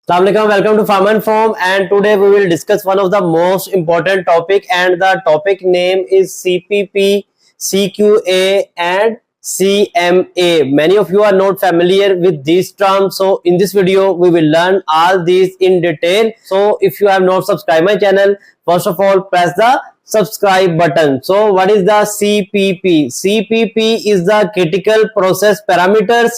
Assalamualaikum, welcome to Farm and Farm, and today we will discuss one of the most important topic, and the topic name is CPP, CQA and CMA. Many of you are not familiar with these terms, so in this video we will learn all these in detail. So if you have not subscribed my channel, first of all press the subscribe button. So what is the CPP? CPP is the critical process parameters,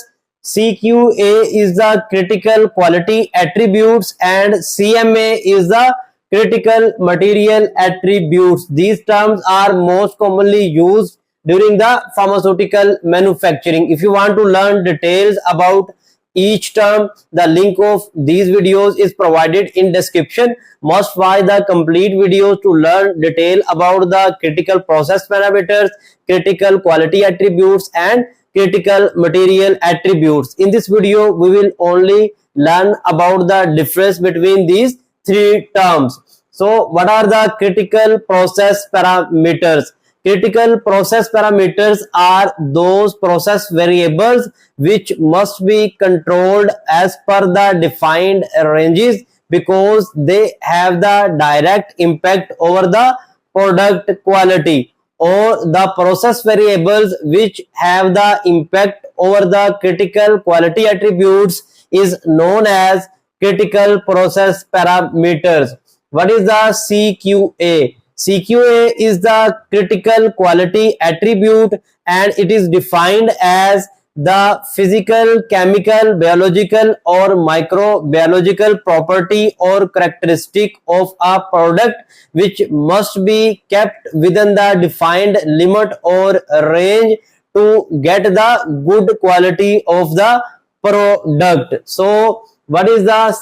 CQA is the critical quality attributes, and CMA is the critical material attributes. These terms are most commonly used during the pharmaceutical manufacturing. If you want to learn details about each term, the link of these videos is provided in description. Must watch the complete videos to learn detail about the critical process parameters, critical quality attributes and critical material attributes. In this video we will only learn about the difference between these three terms. So what are the critical process parameters? Critical process parameters are those process variables which must be controlled as per the defined ranges because they have the direct impact over the product quality, or the process variables which have the impact over the critical quality attributes is known as critical process parameters. What is the CQA? CQA is the critical quality attribute, and it is defined as the physical, chemical, biological or microbiological property or characteristic of a product which must be kept within the defined limit or range to get the good quality of the product. So what is the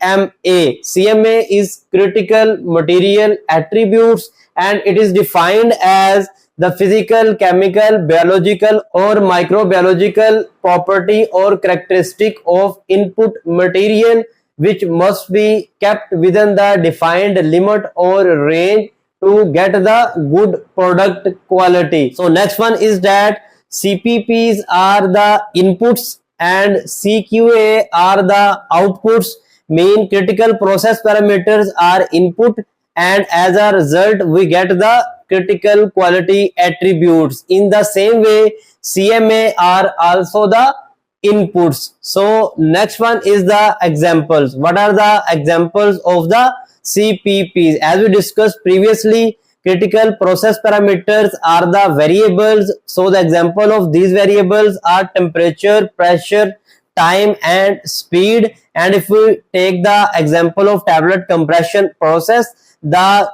CMA? CMA is critical material attributes, and it is defined as the physical, chemical, biological or microbiological property or characteristic of input material which must be kept within the defined limit or range to get the good product quality. So next one is that CPPs are the inputs and CQA are the outputs. Main critical process parameters are input, and as a result we get the critical quality attributes. In the same way, CMA are also the inputs. So next one is the examples. What are the examples of the CPPs? As we discussed previously, critical process parameters are the variables. So the example of these variables are temperature, pressure, time and speed. And if we take the example of tablet compression process, the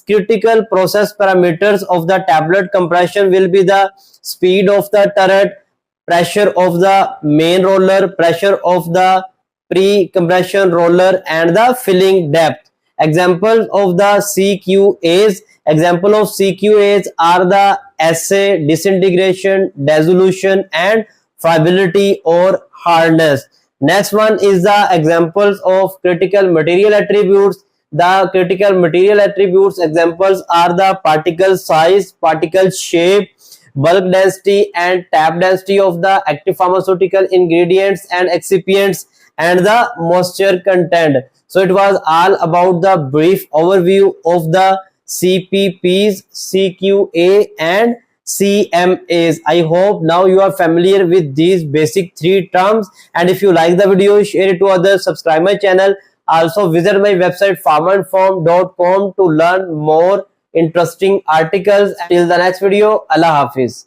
critical process parameters of the tablet compression will be the speed of the turret, pressure of the main roller, pressure of the pre-compression roller and the filling depth. Examples of the CQAs. Example of CQAs are the assay, disintegration, dissolution and friability or hardness. Next one is the examples of critical material attributes. The critical material attributes examples are the particle size, particle shape, bulk density and tap density of the active pharmaceutical ingredients and excipients, and the moisture content. So it was all about the brief overview of the CPPs, CQA and CMAs. I hope now you are familiar with these basic three terms, and if you like the video, share it to others, subscribe my channel. Also visit my website farmandfarm.com to learn more interesting articles. Till the next video, Allah Hafiz.